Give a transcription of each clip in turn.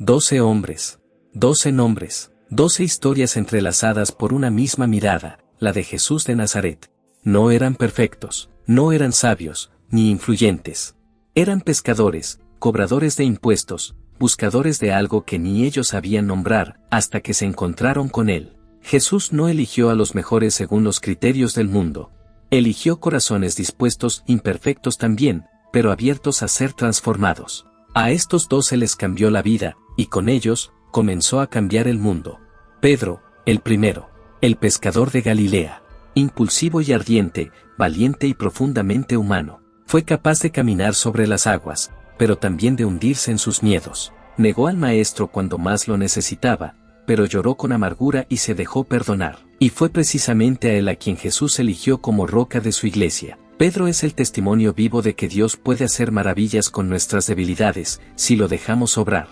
12 hombres. 12 nombres. 12 historias entrelazadas por una misma mirada, la de Jesús de Nazaret. No eran perfectos, no eran sabios, ni influyentes. Eran pescadores, cobradores de impuestos, buscadores de algo que ni ellos sabían nombrar, hasta que se encontraron con él. Jesús no eligió a los mejores según los criterios del mundo. Eligió corazones dispuestos, imperfectos también, pero abiertos a ser transformados. A estos 12 les cambió la vida, y con ellos, comenzó a cambiar el mundo. Pedro, el primero, el pescador de Galilea, impulsivo y ardiente, valiente y profundamente humano, fue capaz de caminar sobre las aguas, pero también de hundirse en sus miedos. Negó al Maestro cuando más lo necesitaba, pero lloró con amargura y se dejó perdonar. Y fue precisamente a él a quien Jesús eligió como roca de su iglesia. Pedro es el testimonio vivo de que Dios puede hacer maravillas con nuestras debilidades, si lo dejamos obrar.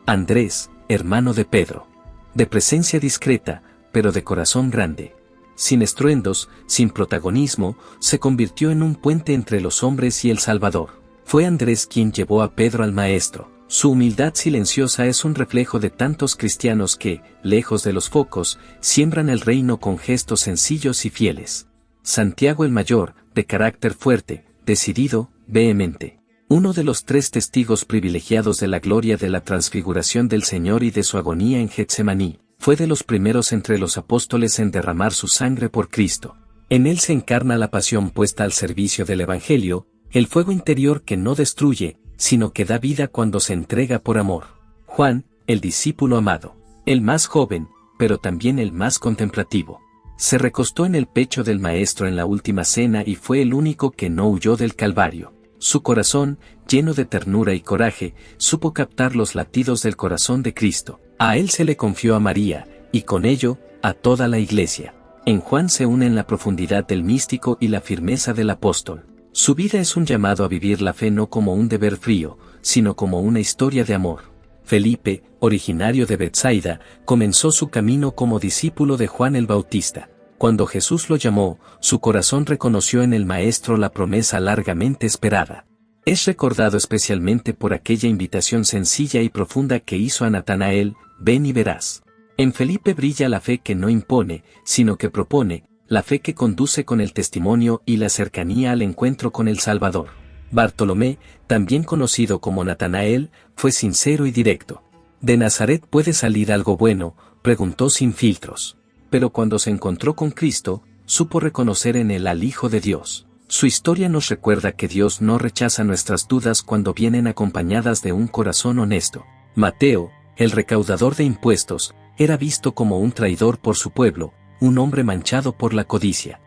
Andrés, hermano de Pedro. De presencia discreta, pero de corazón grande. Sin estruendos, sin protagonismo, se convirtió en un puente entre los hombres y el Salvador. Fue Andrés quien llevó a Pedro al Maestro. Su humildad silenciosa es un reflejo de tantos cristianos que, lejos de los focos, siembran el reino con gestos sencillos y fieles. Santiago el Mayor, de carácter fuerte, decidido, vehemente. Uno de los 3 testigos privilegiados de la gloria de la transfiguración del Señor y de su agonía en Getsemaní, fue de los primeros entre los apóstoles en derramar su sangre por Cristo. En él se encarna la pasión puesta al servicio del Evangelio, el fuego interior que no destruye, sino que da vida cuando se entrega por amor. Juan, el discípulo amado, el más joven, pero también el más contemplativo. Se recostó en el pecho del Maestro en la última cena y fue el único que no huyó del Calvario. Su corazón, lleno de ternura y coraje, supo captar los latidos del corazón de Cristo. A él se le confió a María, y con ello, a toda la Iglesia. En Juan se unen la profundidad del místico y la firmeza del apóstol. Su vida es un llamado a vivir la fe no como un deber frío, sino como una historia de amor. Felipe, originario de Betsaida, comenzó su camino como discípulo de Juan el Bautista. Cuando Jesús lo llamó, su corazón reconoció en el Maestro la promesa largamente esperada. Es recordado especialmente por aquella invitación sencilla y profunda que hizo a Natanael: ven y verás. En Felipe brilla la fe que no impone, sino que propone, la fe que conduce con el testimonio y la cercanía al encuentro con el Salvador. Bartolomé, también conocido como Natanael, fue sincero y directo. ¿De Nazaret puede salir algo bueno?, preguntó sin filtros. Pero cuando se encontró con Cristo, supo reconocer en él al Hijo de Dios. Su historia nos recuerda que Dios no rechaza nuestras dudas cuando vienen acompañadas de un corazón honesto. Mateo, el recaudador de impuestos, era visto como un traidor por su pueblo, un hombre manchado por la codicia.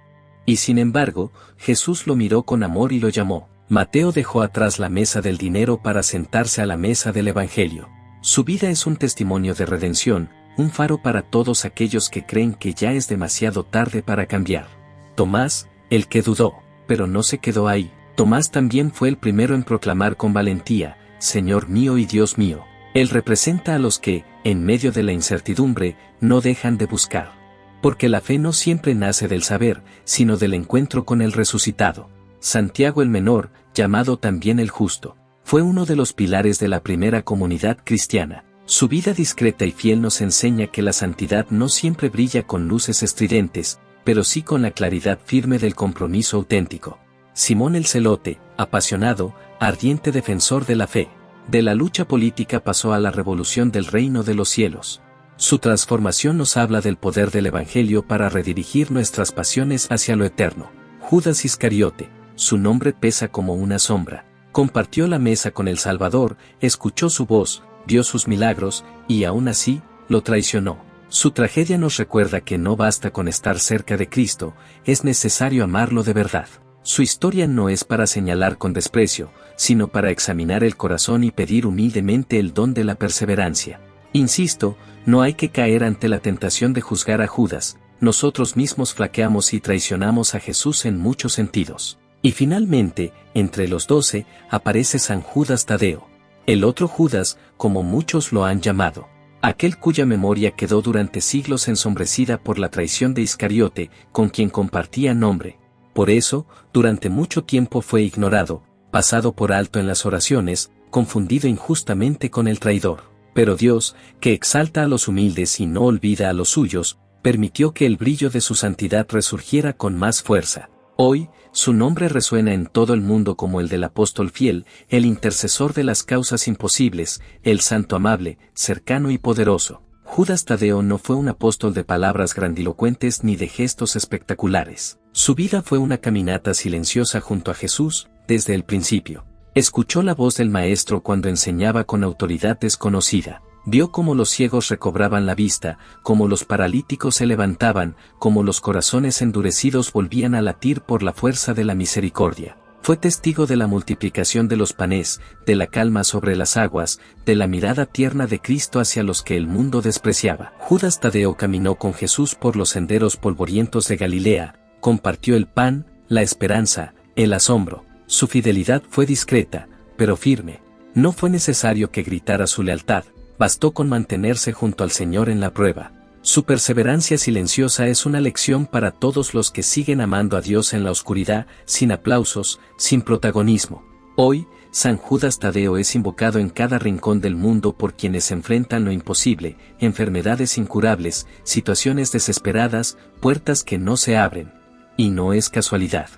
Y sin embargo, Jesús lo miró con amor y lo llamó. Mateo dejó atrás la mesa del dinero para sentarse a la mesa del Evangelio. Su vida es un testimonio de redención, un faro para todos aquellos que creen que ya es demasiado tarde para cambiar. Tomás, el que dudó, pero no se quedó ahí. Tomás también fue el primero en proclamar con valentía: Señor mío y Dios mío. Él representa a los que, en medio de la incertidumbre, no dejan de buscar. Porque la fe no siempre nace del saber, sino del encuentro con el resucitado. Santiago el Menor, llamado también el Justo, fue uno de los pilares de la primera comunidad cristiana. Su vida discreta y fiel nos enseña que la santidad no siempre brilla con luces estridentes, pero sí con la claridad firme del compromiso auténtico. Simón el Celote, apasionado, ardiente defensor de la fe, de la lucha política pasó a la revolución del reino de los cielos. Su transformación nos habla del poder del Evangelio para redirigir nuestras pasiones hacia lo eterno. Judas Iscariote, su nombre pesa como una sombra. Compartió la mesa con el Salvador, escuchó su voz, vio sus milagros, y aún así, lo traicionó. Su tragedia nos recuerda que no basta con estar cerca de Cristo, es necesario amarlo de verdad. Su historia no es para señalar con desprecio, sino para examinar el corazón y pedir humildemente el don de la perseverancia. Insisto, no hay que caer ante la tentación de juzgar a Judas, nosotros mismos flaqueamos y traicionamos a Jesús en muchos sentidos. Y finalmente, entre los 12, aparece San Judas Tadeo. El otro Judas, como muchos lo han llamado. Aquel cuya memoria quedó durante siglos ensombrecida por la traición de Iscariote, con quien compartía nombre. Por eso, durante mucho tiempo fue ignorado, pasado por alto en las oraciones, confundido injustamente con el traidor. Pero Dios, que exalta a los humildes y no olvida a los suyos, permitió que el brillo de su santidad resurgiera con más fuerza. Hoy, su nombre resuena en todo el mundo como el del apóstol fiel, el intercesor de las causas imposibles, el santo amable, cercano y poderoso. Judas Tadeo no fue un apóstol de palabras grandilocuentes ni de gestos espectaculares. Su vida fue una caminata silenciosa junto a Jesús, desde el principio. Escuchó la voz del Maestro cuando enseñaba con autoridad desconocida. Vio cómo los ciegos recobraban la vista, cómo los paralíticos se levantaban, cómo los corazones endurecidos volvían a latir por la fuerza de la misericordia. Fue testigo de la multiplicación de los panes, de la calma sobre las aguas, de la mirada tierna de Cristo hacia los que el mundo despreciaba. Judas Tadeo caminó con Jesús por los senderos polvorientos de Galilea, compartió el pan, la esperanza, el asombro. Su fidelidad fue discreta, pero firme. No fue necesario que gritara su lealtad, bastó con mantenerse junto al Señor en la prueba. Su perseverancia silenciosa es una lección para todos los que siguen amando a Dios en la oscuridad, sin aplausos, sin protagonismo. Hoy, San Judas Tadeo es invocado en cada rincón del mundo por quienes enfrentan lo imposible, enfermedades incurables, situaciones desesperadas, puertas que no se abren. Y no es casualidad.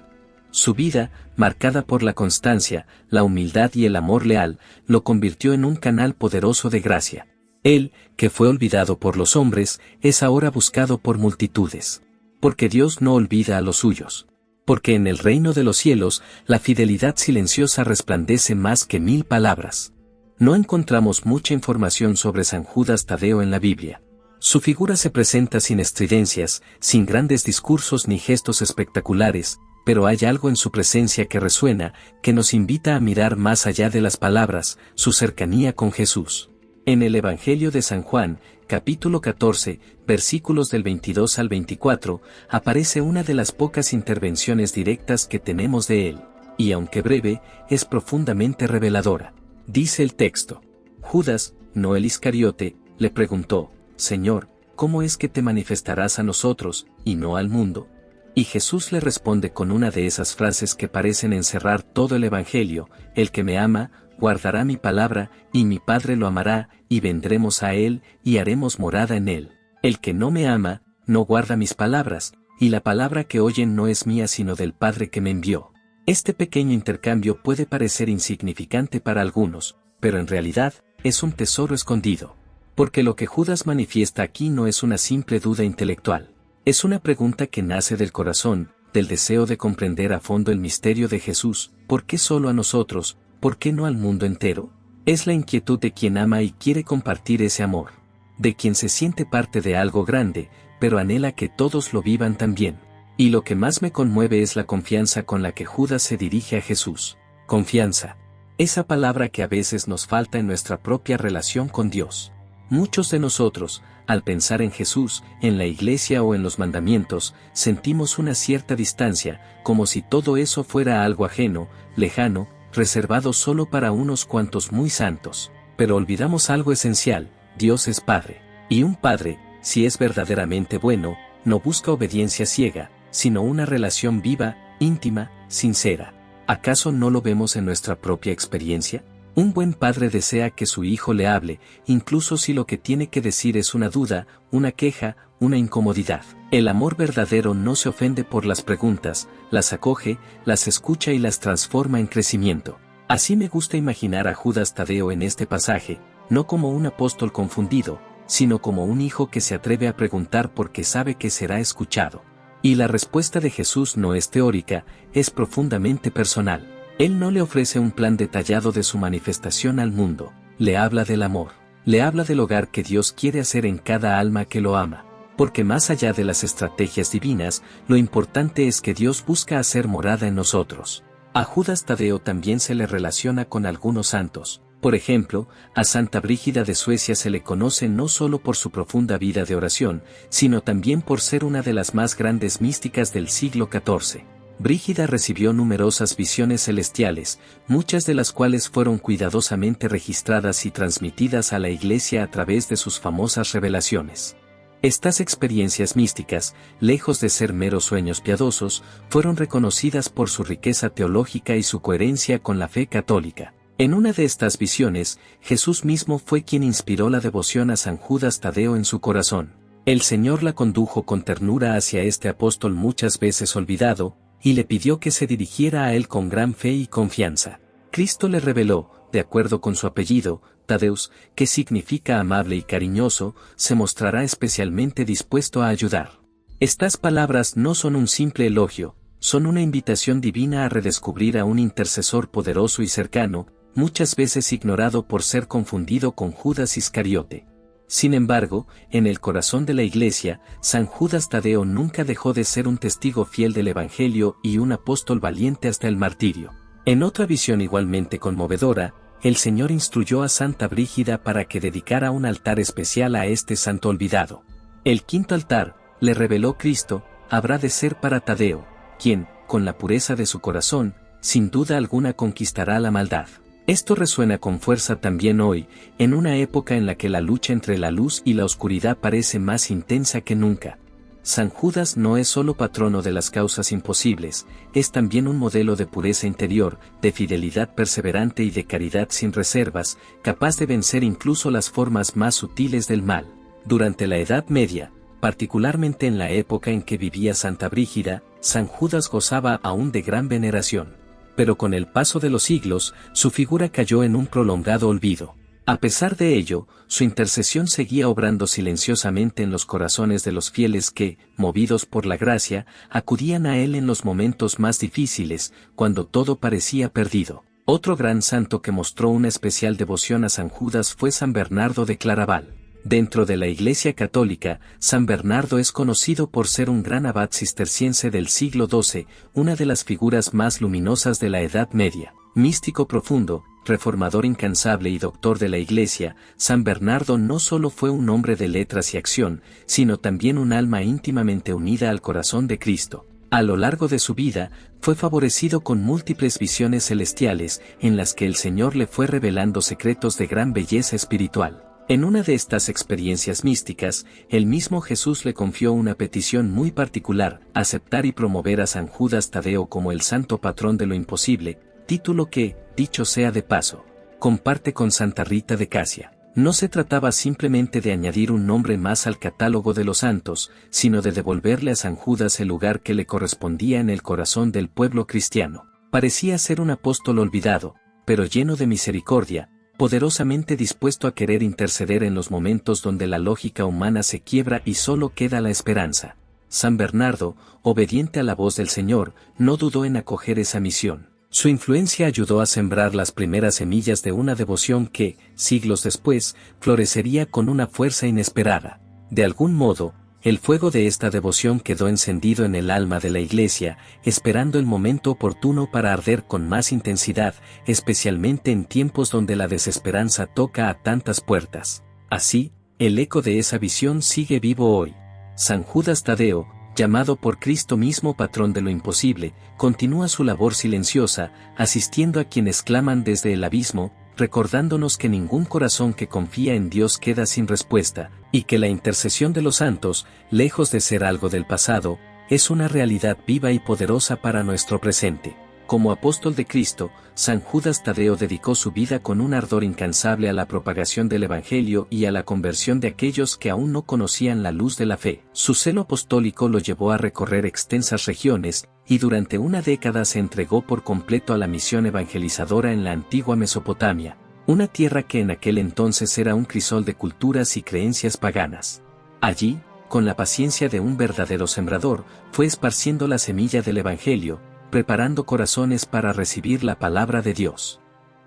Su vida, marcada por la constancia, la humildad y el amor leal, lo convirtió en un canal poderoso de gracia. Él, que fue olvidado por los hombres, es ahora buscado por multitudes. Porque Dios no olvida a los suyos. Porque en el reino de los cielos, la fidelidad silenciosa resplandece más que 1000 palabras. No encontramos mucha información sobre San Judas Tadeo en la Biblia. Su figura se presenta sin estridencias, sin grandes discursos ni gestos espectaculares, pero hay algo en su presencia que resuena, que nos invita a mirar más allá de las palabras, su cercanía con Jesús. En el Evangelio de San Juan, capítulo 14, versículos del 22 al 24, aparece una de las pocas intervenciones directas que tenemos de él, y aunque breve, es profundamente reveladora. Dice el texto: Judas, no el Iscariote, le preguntó: Señor, ¿cómo es que te manifestarás a nosotros, y no al mundo? Y Jesús le responde con una de esas frases que parecen encerrar todo el Evangelio: el que me ama, guardará mi palabra, y mi Padre lo amará, y vendremos a él, y haremos morada en él. El que no me ama, no guarda mis palabras, y la palabra que oyen no es mía sino del Padre que me envió. Este pequeño intercambio puede parecer insignificante para algunos, pero en realidad, es un tesoro escondido. Porque lo que Judas manifiesta aquí no es una simple duda intelectual. Es una pregunta que nace del corazón, del deseo de comprender a fondo el misterio de Jesús. ¿Por qué solo a nosotros? ¿Por qué no al mundo entero? Es la inquietud de quien ama y quiere compartir ese amor. De quien se siente parte de algo grande, pero anhela que todos lo vivan también. Y lo que más me conmueve es la confianza con la que Judas se dirige a Jesús. Confianza. Esa palabra que a veces nos falta en nuestra propia relación con Dios. Muchos de nosotros, al pensar en Jesús, en la iglesia o en los mandamientos, sentimos una cierta distancia, como si todo eso fuera algo ajeno, lejano, reservado solo para unos cuantos muy santos. Pero olvidamos algo esencial: Dios es Padre. Y un Padre, si es verdaderamente bueno, no busca obediencia ciega, sino una relación viva, íntima, sincera. ¿Acaso no lo vemos en nuestra propia experiencia? Un buen padre desea que su hijo le hable, incluso si lo que tiene que decir es una duda, una queja, una incomodidad. El amor verdadero no se ofende por las preguntas, las acoge, las escucha y las transforma en crecimiento. Así me gusta imaginar a Judas Tadeo en este pasaje, no como un apóstol confundido, sino como un hijo que se atreve a preguntar porque sabe que será escuchado. Y la respuesta de Jesús no es teórica, es profundamente personal. Él no le ofrece un plan detallado de su manifestación al mundo, le habla del amor, le habla del hogar que Dios quiere hacer en cada alma que lo ama. Porque más allá de las estrategias divinas, lo importante es que Dios busca hacer morada en nosotros. A Judas Tadeo también se le relaciona con algunos santos. Por ejemplo, a Santa Brígida de Suecia se le conoce no solo por su profunda vida de oración, sino también por ser una de las más grandes místicas del siglo XIV. Brígida recibió numerosas visiones celestiales, muchas de las cuales fueron cuidadosamente registradas y transmitidas a la Iglesia a través de sus famosas revelaciones. Estas experiencias místicas, lejos de ser meros sueños piadosos, fueron reconocidas por su riqueza teológica y su coherencia con la fe católica. En una de estas visiones, Jesús mismo fue quien inspiró la devoción a San Judas Tadeo en su corazón. El Señor la condujo con ternura hacia este apóstol muchas veces olvidado, y le pidió que se dirigiera a él con gran fe y confianza. Cristo le reveló, de acuerdo con su apellido, Tadeus, que significa amable y cariñoso, se mostrará especialmente dispuesto a ayudar. Estas palabras no son un simple elogio, son una invitación divina a redescubrir a un intercesor poderoso y cercano, muchas veces ignorado por ser confundido con Judas Iscariote. Sin embargo, en el corazón de la Iglesia, San Judas Tadeo nunca dejó de ser un testigo fiel del Evangelio y un apóstol valiente hasta el martirio. En otra visión igualmente conmovedora, el Señor instruyó a Santa Brígida para que dedicara un altar especial a este santo olvidado. El quinto altar, le reveló Cristo, habrá de ser para Tadeo, quien, con la pureza de su corazón, sin duda alguna conquistará la maldad. Esto resuena con fuerza también hoy, en una época en la que la lucha entre la luz y la oscuridad parece más intensa que nunca. San Judas no es solo patrono de las causas imposibles, es también un modelo de pureza interior, de fidelidad perseverante y de caridad sin reservas, capaz de vencer incluso las formas más sutiles del mal. Durante la Edad Media, particularmente en la época en que vivía Santa Brígida, San Judas gozaba aún de gran veneración. Pero con el paso de los siglos, su figura cayó en un prolongado olvido. A pesar de ello, su intercesión seguía obrando silenciosamente en los corazones de los fieles que, movidos por la gracia, acudían a él en los momentos más difíciles, cuando todo parecía perdido. Otro gran santo que mostró una especial devoción a San Judas fue San Bernardo de Claraval. Dentro de la Iglesia Católica, San Bernardo es conocido por ser un gran abad cisterciense del siglo XII, una de las figuras más luminosas de la Edad Media. Místico profundo, reformador incansable y doctor de la Iglesia, San Bernardo no solo fue un hombre de letras y acción, sino también un alma íntimamente unida al corazón de Cristo. A lo largo de su vida, fue favorecido con múltiples visiones celestiales, en las que el Señor le fue revelando secretos de gran belleza espiritual. En una de estas experiencias místicas, el mismo Jesús le confió una petición muy particular, aceptar y promover a San Judas Tadeo como el santo patrón de lo imposible, título que, dicho sea de paso, comparte con Santa Rita de Casia. No se trataba simplemente de añadir un nombre más al catálogo de los santos, sino de devolverle a San Judas el lugar que le correspondía en el corazón del pueblo cristiano. Parecía ser un apóstol olvidado, pero lleno de misericordia, poderosamente dispuesto a querer interceder en los momentos donde la lógica humana se quiebra y solo queda la esperanza. San Bernardo, obediente a la voz del Señor, no dudó en acoger esa misión. Su influencia ayudó a sembrar las primeras semillas de una devoción que, siglos después, florecería con una fuerza inesperada. De algún modo, el fuego de esta devoción quedó encendido en el alma de la Iglesia, esperando el momento oportuno para arder con más intensidad, especialmente en tiempos donde la desesperanza toca a tantas puertas. Así, el eco de esa visión sigue vivo hoy. San Judas Tadeo, llamado por Cristo mismo patrón de lo imposible, continúa su labor silenciosa, asistiendo a quienes claman desde el abismo, recordándonos que ningún corazón que confía en Dios queda sin respuesta, y que la intercesión de los santos, lejos de ser algo del pasado, es una realidad viva y poderosa para nuestro presente. Como apóstol de Cristo, San Judas Tadeo dedicó su vida con un ardor incansable a la propagación del Evangelio y a la conversión de aquellos que aún no conocían la luz de la fe. Su celo apostólico lo llevó a recorrer extensas regiones, y durante una década se entregó por completo a la misión evangelizadora en la antigua Mesopotamia, una tierra que en aquel entonces era un crisol de culturas y creencias paganas. Allí, con la paciencia de un verdadero sembrador, fue esparciendo la semilla del Evangelio, preparando corazones para recibir la palabra de Dios.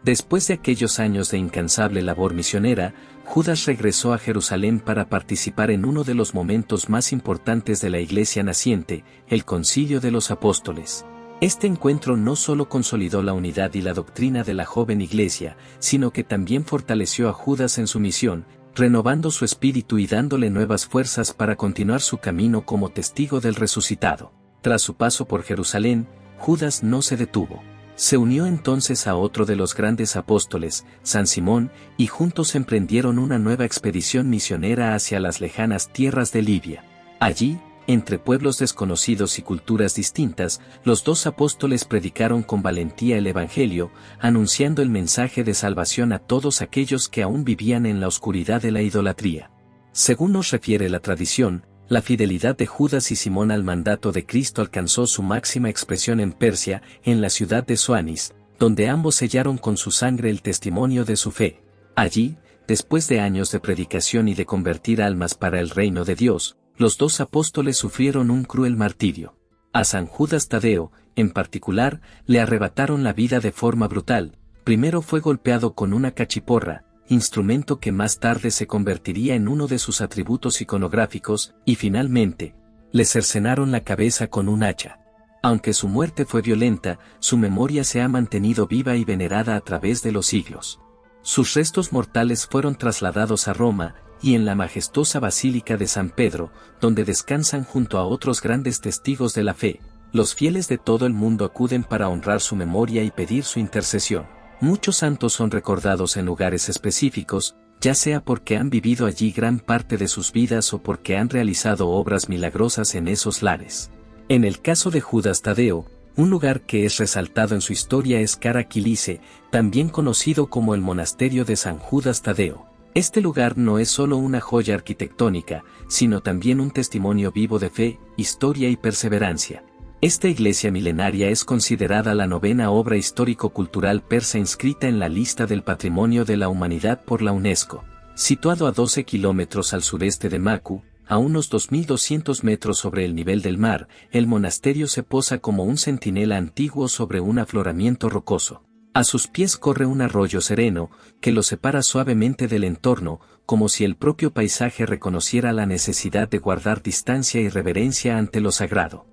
Después de aquellos años de incansable labor misionera, Judas regresó a Jerusalén para participar en uno de los momentos más importantes de la Iglesia naciente, el Concilio de los Apóstoles. Este encuentro no solo consolidó la unidad y la doctrina de la joven Iglesia, sino que también fortaleció a Judas en su misión, renovando su espíritu y dándole nuevas fuerzas para continuar su camino como testigo del resucitado. Tras su paso por Jerusalén, Judas no se detuvo. Se unió entonces a otro de los grandes apóstoles, San Simón, y juntos emprendieron una nueva expedición misionera hacia las lejanas tierras de Libia. Allí, entre pueblos desconocidos y culturas distintas, los dos apóstoles predicaron con valentía el Evangelio, anunciando el mensaje de salvación a todos aquellos que aún vivían en la oscuridad de la idolatría. Según nos refiere la tradición, la fidelidad de Judas y Simón al mandato de Cristo alcanzó su máxima expresión en Persia, en la ciudad de Soanis, donde ambos sellaron con su sangre el testimonio de su fe. Allí, después de años de predicación y de convertir almas para el reino de Dios, los dos apóstoles sufrieron un cruel martirio. A San Judas Tadeo, en particular, le arrebataron la vida de forma brutal. Primero fue golpeado con una cachiporra, instrumento que más tarde se convertiría en uno de sus atributos iconográficos, y finalmente, le cercenaron la cabeza con un hacha. Aunque su muerte fue violenta, su memoria se ha mantenido viva y venerada a través de los siglos. Sus restos mortales fueron trasladados a Roma, y en la majestuosa Basílica de San Pedro, donde descansan junto a otros grandes testigos de la fe, los fieles de todo el mundo acuden para honrar su memoria y pedir su intercesión. Muchos santos son recordados en lugares específicos, ya sea porque han vivido allí gran parte de sus vidas o porque han realizado obras milagrosas en esos lares. En el caso de Judas Tadeo, un lugar que es resaltado en su historia es Cara-Quilice, también conocido como el monasterio de San Judas Tadeo. Este lugar no es solo una joya arquitectónica, sino también un testimonio vivo de fe, historia y perseverancia. Esta iglesia milenaria es considerada la novena obra histórico-cultural persa inscrita en la lista del Patrimonio de la Humanidad por la UNESCO. Situado a 12 kilómetros al sureste de Maku, a unos 2.200 metros sobre el nivel del mar, el monasterio se posa como un centinela antiguo sobre un afloramiento rocoso. A sus pies corre un arroyo sereno, que lo separa suavemente del entorno, como si el propio paisaje reconociera la necesidad de guardar distancia y reverencia ante lo sagrado.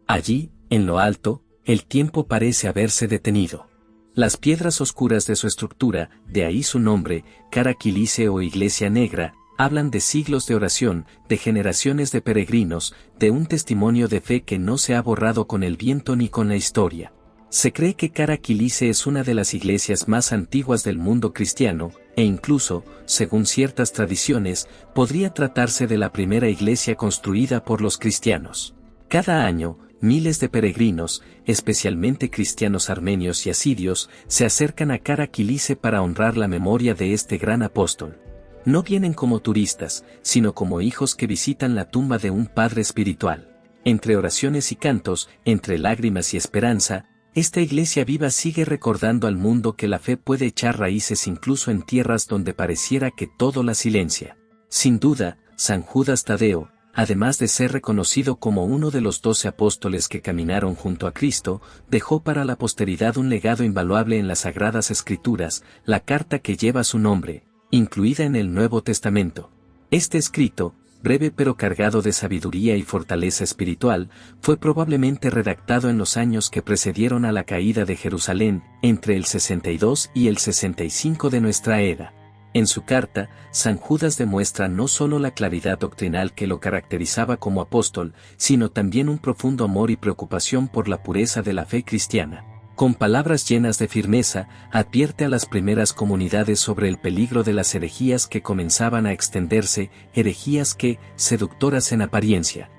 Allí, en lo alto, el tiempo parece haberse detenido. Las piedras oscuras de su estructura, de ahí su nombre, Cara-Quilice o Iglesia Negra, hablan de siglos de oración, de generaciones de peregrinos, de un testimonio de fe que no se ha borrado con el viento ni con la historia. Se cree que Cara-Quilice es una de las iglesias más antiguas del mundo cristiano, e incluso, según ciertas tradiciones, podría tratarse de la primera iglesia construida por los cristianos. Cada año, miles de peregrinos, especialmente cristianos armenios y asirios, se acercan a Cara-Quilice para honrar la memoria de este gran apóstol. No vienen como turistas, sino como hijos que visitan la tumba de un padre espiritual. Entre oraciones y cantos, entre lágrimas y esperanza, esta iglesia viva sigue recordando al mundo que la fe puede echar raíces incluso en tierras donde pareciera que todo la silencia. Sin duda, San Judas Tadeo, además de ser reconocido como uno de los 12 apóstoles que caminaron junto a Cristo, dejó para la posteridad un legado invaluable en las Sagradas Escrituras, la carta que lleva su nombre, incluida en el Nuevo Testamento. Este escrito, breve pero cargado de sabiduría y fortaleza espiritual, fue probablemente redactado en los años que precedieron a la caída de Jerusalén, entre el 62 y el 65 de nuestra era. En su carta, San Judas demuestra no solo la claridad doctrinal que lo caracterizaba como apóstol, sino también un profundo amor y preocupación por la pureza de la fe cristiana. Con palabras llenas de firmeza, advierte a las primeras comunidades sobre el peligro de las herejías que comenzaban a extenderse, herejías que, seductoras en apariencia,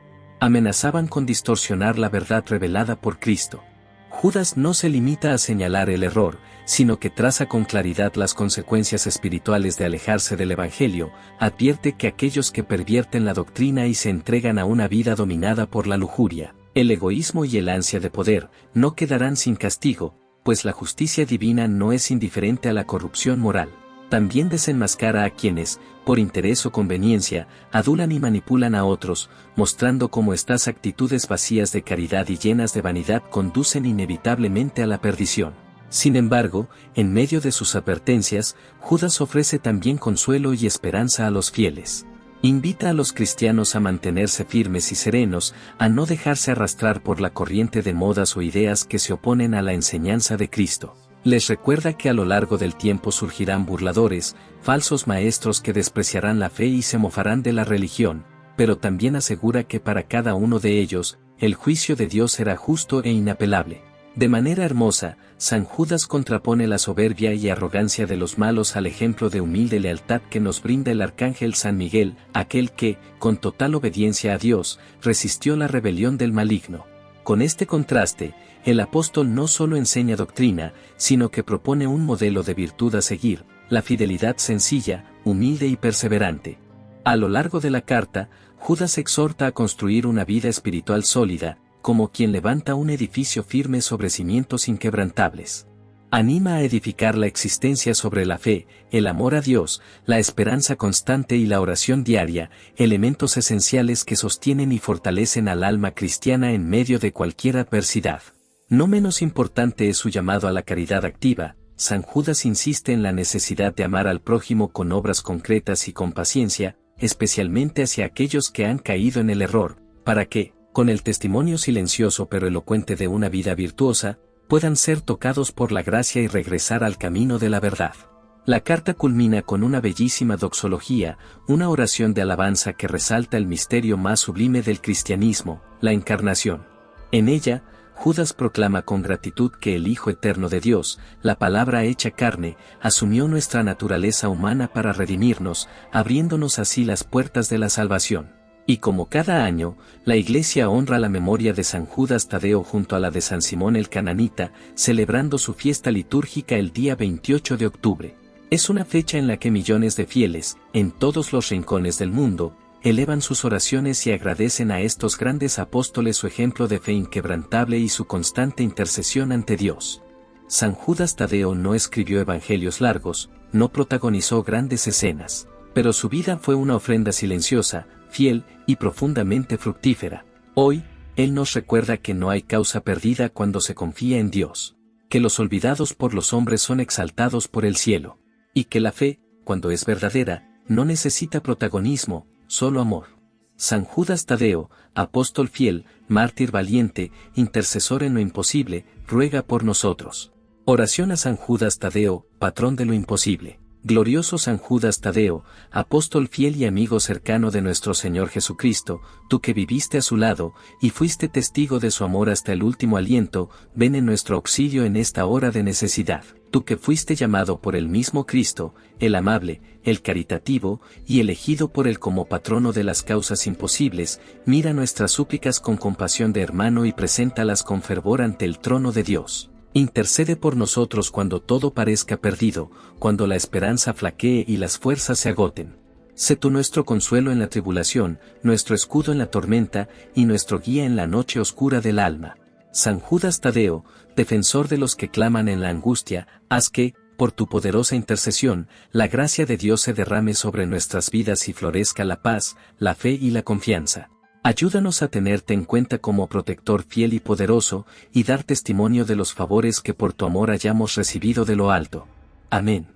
amenazaban con distorsionar la verdad revelada por Cristo. Judas no se limita a señalar el error, sino que traza con claridad las consecuencias espirituales de alejarse del Evangelio, advierte que aquellos que pervierten la doctrina y se entregan a una vida dominada por la lujuria, el egoísmo y el ansia de poder, no quedarán sin castigo, pues la justicia divina no es indiferente a la corrupción moral. También desenmascara a quienes, por interés o conveniencia, adulan y manipulan a otros, mostrando cómo estas actitudes vacías de caridad y llenas de vanidad conducen inevitablemente a la perdición. Sin embargo, en medio de sus advertencias, Judas ofrece también consuelo y esperanza a los fieles. Invita a los cristianos a mantenerse firmes y serenos, a no dejarse arrastrar por la corriente de modas o ideas que se oponen a la enseñanza de Cristo. Les recuerda que a lo largo del tiempo surgirán burladores, falsos maestros que despreciarán la fe y se mofarán de la religión, pero también asegura que para cada uno de ellos, el juicio de Dios será justo e inapelable. De manera hermosa, San Judas contrapone la soberbia y arrogancia de los malos al ejemplo de humilde lealtad que nos brinda el arcángel San Miguel, aquel que, con total obediencia a Dios, resistió la rebelión del maligno. Con este contraste, el apóstol no solo enseña doctrina, sino que propone un modelo de virtud a seguir, la fidelidad sencilla, humilde y perseverante. A lo largo de la carta, Judas exhorta a construir una vida espiritual sólida, como quien levanta un edificio firme sobre cimientos inquebrantables. Anima a edificar la existencia sobre la fe, el amor a Dios, la esperanza constante y la oración diaria, elementos esenciales que sostienen y fortalecen al alma cristiana en medio de cualquier adversidad. No menos importante es su llamado a la caridad activa. San Judas insiste en la necesidad de amar al prójimo con obras concretas y con paciencia, especialmente hacia aquellos que han caído en el error, para que, con el testimonio silencioso pero elocuente de una vida virtuosa, puedan ser tocados por la gracia y regresar al camino de la verdad. La carta culmina con una bellísima doxología, una oración de alabanza que resalta el misterio más sublime del cristianismo, la encarnación. En ella, Judas proclama con gratitud que el Hijo Eterno de Dios, la palabra hecha carne, asumió nuestra naturaleza humana para redimirnos, abriéndonos así las puertas de la salvación. Y como cada año, la Iglesia honra la memoria de San Judas Tadeo junto a la de San Simón el Cananita, celebrando su fiesta litúrgica el día 28 de octubre. Es una fecha en la que millones de fieles, en todos los rincones del mundo, elevan sus oraciones y agradecen a estos grandes apóstoles su ejemplo de fe inquebrantable y su constante intercesión ante Dios. San Judas Tadeo no escribió evangelios largos, no protagonizó grandes escenas, pero su vida fue una ofrenda silenciosa, fiel y profundamente fructífera. Hoy, Él nos recuerda que no hay causa perdida cuando se confía en Dios, que los olvidados por los hombres son exaltados por el cielo, y que la fe, cuando es verdadera, no necesita protagonismo, solo amor. San Judas Tadeo, apóstol fiel, mártir valiente, intercesor en lo imposible, ruega por nosotros. Oración a San Judas Tadeo, patrón de lo imposible. Glorioso San Judas Tadeo, apóstol fiel y amigo cercano de nuestro Señor Jesucristo, tú que viviste a su lado, y fuiste testigo de su amor hasta el último aliento, ven en nuestro auxilio en esta hora de necesidad. Tú que fuiste llamado por el mismo Cristo, el amable, el caritativo, y elegido por él como patrono de las causas imposibles, mira nuestras súplicas con compasión de hermano y preséntalas con fervor ante el trono de Dios. Intercede por nosotros cuando todo parezca perdido, cuando la esperanza flaquee y las fuerzas se agoten. Sé tú nuestro consuelo en la tribulación, nuestro escudo en la tormenta, y nuestro guía en la noche oscura del alma. San Judas Tadeo, defensor de los que claman en la angustia, haz que, por tu poderosa intercesión, la gracia de Dios se derrame sobre nuestras vidas y florezca la paz, la fe y la confianza. Ayúdanos a tenerte en cuenta como protector fiel y poderoso, y dar testimonio de los favores que por tu amor hayamos recibido de lo alto. Amén.